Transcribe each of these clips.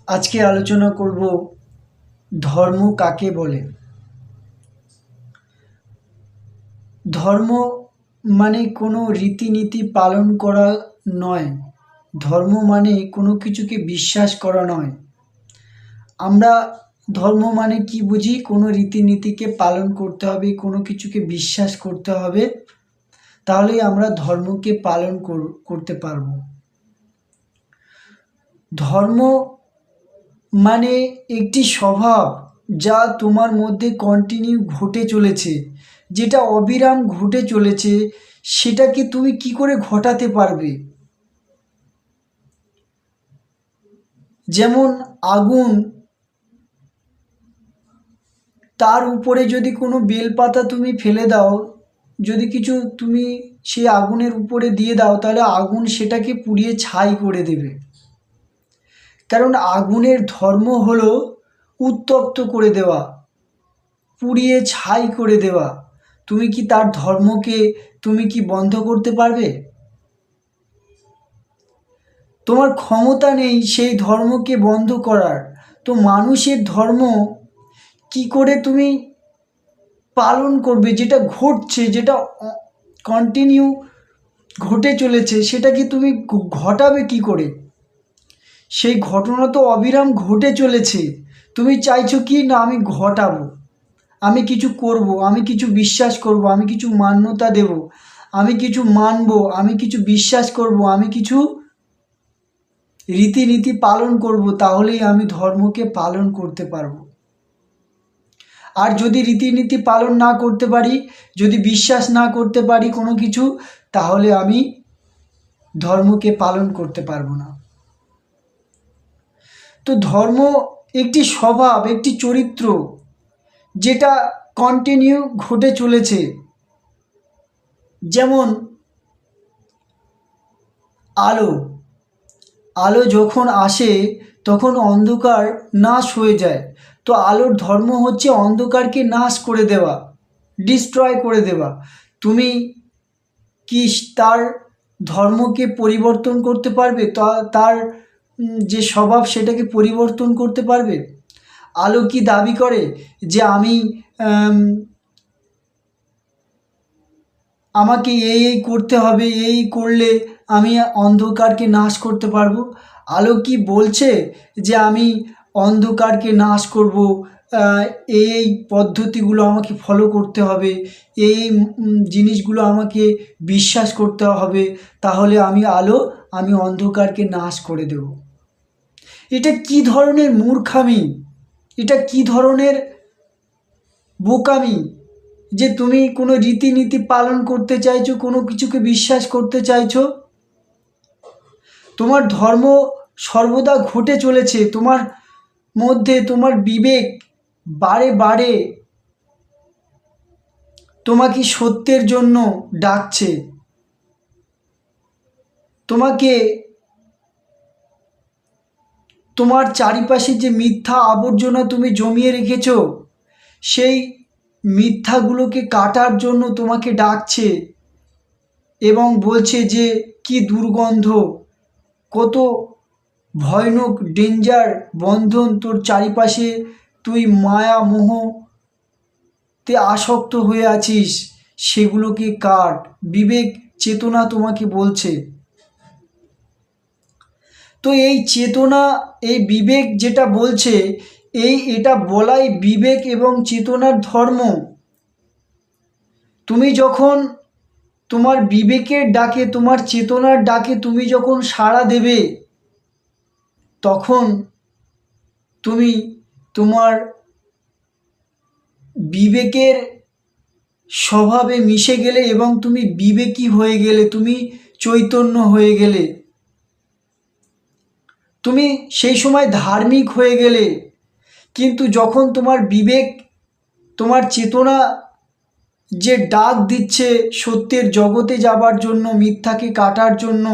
আজকে আলোচনা করব ধর্ম কাকে বলে। ধর্ম মানে কোনো রীতিনীতি পালন করা নয়। ধর্ম মানে কোনো কিছুকে বিশ্বাস করা নয়। আমরা ধর্ম মানে কি বুঝি? কোনো রীতিনীতিকে পালন করতে হবে, কোনো কিছুকে বিশ্বাস করতে হবে, তাহলেই আমরা ধর্মকে পালন করতে পারব। ধর্ম মানে একটি স্বভাব যা তোমার মধ্যে কন্টিনিউ ঘটে চলেছে, যেটা অবিরাম ঘটে চলেছে, সেটাকে তুমি কি করে ঘটাতে পারবে? যেমন আগুন, তার উপরে যদি কোনো বেলপাতা তুমি ফেলে দাও, যদি কিছু তুমি সেই আগুনের উপরে দিয়ে দাও, তাহলে আগুন সেটাকে পুড়িয়ে ছাই করে দেবে। কারণ আগুনের ধর্ম হলো উত্তপ্ত করে দেওয়া, পুড়িয়ে ছাই করে দেওয়া। তুমি কি তার ধর্মকে তুমি কি বন্ধ করতে পারবে? তোমার ক্ষমতা নেই সেই ধর্মকে বন্ধ করার। তো মানুষের ধর্ম কি করে তুমি পালন করবে? যেটা ঘটছে, যেটা কন্টিনিউ ঘটে চলেছে, সেটা কি তুমি ঘটাবে কি করে? সেই ঘটনা তো অবিরাম ঘটে চলেছে। তুমি চাইছো কি না আমি ঘটাবো, আমি কিছু করব, আমি কিছু বিশ্বাস করব, আমি কিছু মান্যতা দেব, আমি কিছু মানব, আমি কিছু বিশ্বাস করব, আমি কিছু রীতিনীতি পালন করব, তাহলেই আমি ধর্মকে পালন করতে পারবো। আর যদি রীতিনীতি পালন না করতে পারি, যদি বিশ্বাস না করতে পারি কোনো কিছু, তাহলে আমি ধর্মকে পালন করতে পারবো না। তো ধর্ম একটি স্বভাব, একটি চরিত্র, যেটা কন্টিনিউ ঘটে চলেছে। যেমন আলো, আলো যখন আসে তখন অন্ধকার নাশ হয়ে যায়। তো আলোর ধর্ম হচ্ছে অন্ধকারকে নাশ করে দেওয়া, ডিস্ট্রয় করে দেওয়া। তুমি কি তার ধর্মকে পরিবর্তন করতে পারবে? তার যে স্বভাব সেটাকে পরিবর্তন করতে পারবে? আলো কি দাবি করে যে আমাকে এই করতে হবে, এই করলে আমি অন্ধকারকে নাশ করতে পারবো? আলো কি বলছে যে আমি অন্ধকারকে নাশ করব, এই পদ্ধতিগুলো আমাকে ফলো করতে হবে, এই জিনিসগুলো আমাকে বিশ্বাস করতে হবে, তাহলে আমি আলো, আমি অন্ধকারকে নাশ করে দেব? এটা কি ধরনের মূর্খামি, এটা কি ধরনের বোকামি যে তুমি কোনো রীতিনীতি পালন করতে চাইছো, কোনো কিছুকে বিশ্বাস করতে চাইছো? তোমার ধর্ম সর্বদা ঘটে চলেছে, তোমার মধ্যে তোমার বিবেক বারে বারে তোমাকে সত্যের জন্য ডাকছে। তোমাকে তোমার চারিপাশে যে মিথ্যা আবর্জনা তুমি জমিয়ে রেখেছ, সেই মিথ্যাগুলোকে কাটার জন্য তোমাকে ডাকছে এবং বলছে যে কি দুর্গন্ধ, কত ভয়ানক ডেঞ্জার বন্ধন তোর চারিপাশে, তুই মায়া মোহতে আসক্ত হয়ে আছিস, সেগুলোকে কাট। বিবেক চেতনা তোমাকে বলছে। তো এই চেতনা, এই বিবেক যেটা বলছে, এটা বলাই বিবেক এবং চেতনার ধর্ম। তুমি যখন তোমার বিবেকের ডাকে, তোমার চেতনার ডাকে তুমি যখন সাড়া দেবে, তখন তুমি তোমার বিবেকের স্বভাবে মিশে গেলে এবং তুমি বিবেকী হয়ে গেলে, তুমি চৈতন্য হয়ে গেলে, তুমি সেই সময় ধার্মিক হয়ে গেলে। কিন্তু যখন তোমার বিবেক, তোমার চেতনা যে ডাক দিচ্ছে সত্যের জগতে যাবার জন্য, মিথ্যাকে কাটার জন্য,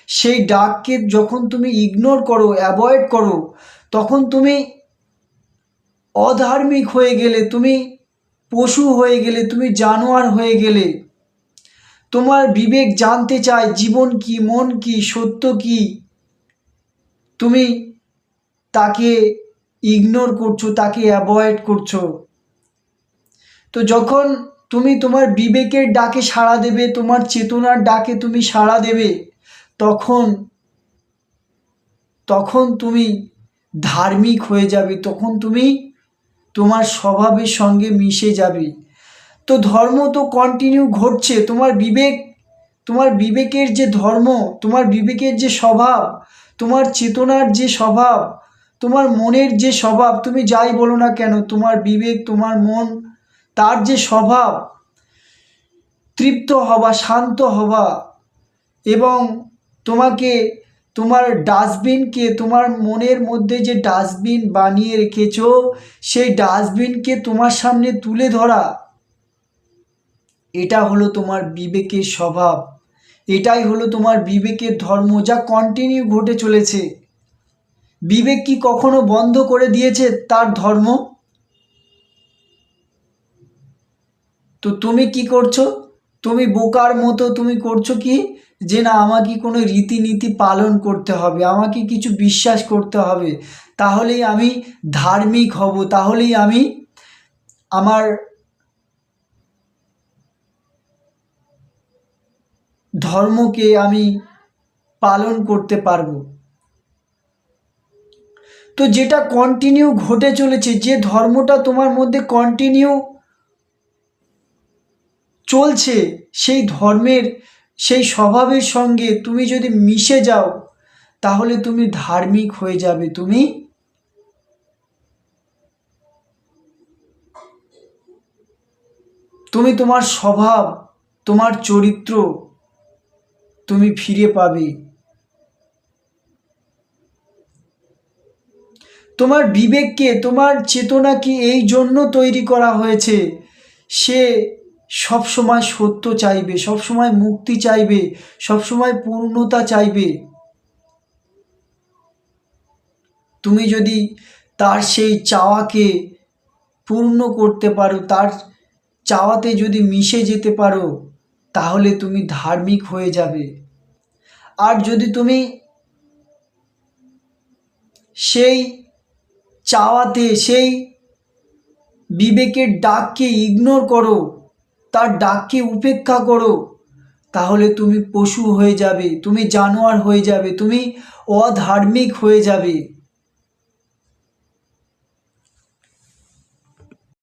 সেই ডাককে যখন তুমি ইগনোর করো, অ্যাভয়েড করো, তখন তুমি অধার্মিক হয়ে গেলে, তুমি পশু হয়ে গেলে, তুমি জানোয়ার হয়ে গেলে। তোমার বিবেক জানতে চায় জীবন কি, মন কি, সত্য কি। তুমি তাকে ইগনোর করছো, তাকে অ্যাভয়েড করছো। তো যখন তুমি তোমার বিবেকের ডাকে সাড়া দেবে, তোমার চেতনার ডাকে তুমি সাড়া দেবে, তখন তখন তুমি ধার্মিক হয়ে যাবে, তখন তুমি তোমার স্বভাবের সঙ্গে মিশে যাবে। তো ধর্ম তো কন্টিনিউ ঘটছে, তোমার বিবেকের যে ধর্ম, তোমার বিবেকের যে স্বভাব, তোমার চেতনার যে স্বভাব, তোমার মনের যে স্বভাব, তুমি যাই বলো না কেন, তোমার বিবেক, তোমার মন, তার যে স্বভাব তৃপ্ত হওয়া, শান্ত হওয়া, এবং তোমাকে তোমার ডাস্টবিনকে, তোমার মনের মধ্যে যে ডাস্টবিন বানিয়ে রেখেছো, সেই ডাস্টবিনকে তোমার সামনে তুলে ধরা, এটা হলো তোমার বিবেকের স্বভাব। এটাই হলো তোমার বিবেকের ধর্ম, যা কন্টিনিউ ঘটে চলেছে। বিবেক কি কখনো বন্ধ করে দিয়েছে তার ধর্ম? তো তুমি কি করছো? তুমি বোকার মতো তুমি করছো কি, যে না আমাকে কোনো রীতিনীতি পালন করতে হবে, আমাকে কিছু বিশ্বাস করতে হবে, তাহলেই আমি ধার্মিক হব, তাহলেই আমি আমার ধর্মকে আমি পালন করতে পারবো। তো যেটা কন্টিনিউ ঘটে চলেছে, যে ধর্মটা তোমার মধ্যে কন্টিনিউ চলছে, সেই ধর্মের, সেই স্বভাবের সঙ্গে তুমি যদি মিশে যাও, তাহলে তুমি ধার্মিক হয়ে যাবে। তুমি তোমার স্বভাব, তোমার চরিত্র তুমি ফিরে পাবে। তোমার বিবেককে, তোমার চেতনাকে এই জন্য তৈরি করা হয়েছে, সে সব সময় সত্য চাইবে, সব সময় মুক্তি চাইবে, সব সময় পূর্ণতা চাইবে। তুমি যদি তার সেই চাওয়াকে পূর্ণ করতে পারো, তার চাওয়াতে যদি মিশে যেতে পারো, তাহলে তুমি ধার্মিক হয়ে যাবে। আর যদি তুমি সেই চাওয়াতে, সেই বিবেকের ডাককে ইগনোর করো, তার ডাককে উপেক্ষা করো, তাহলে তুমি পশু হয়ে যাবে, তুমি জানোয়ার হয়ে যাবে, তুমি অধার্মিক হয়ে যাবে।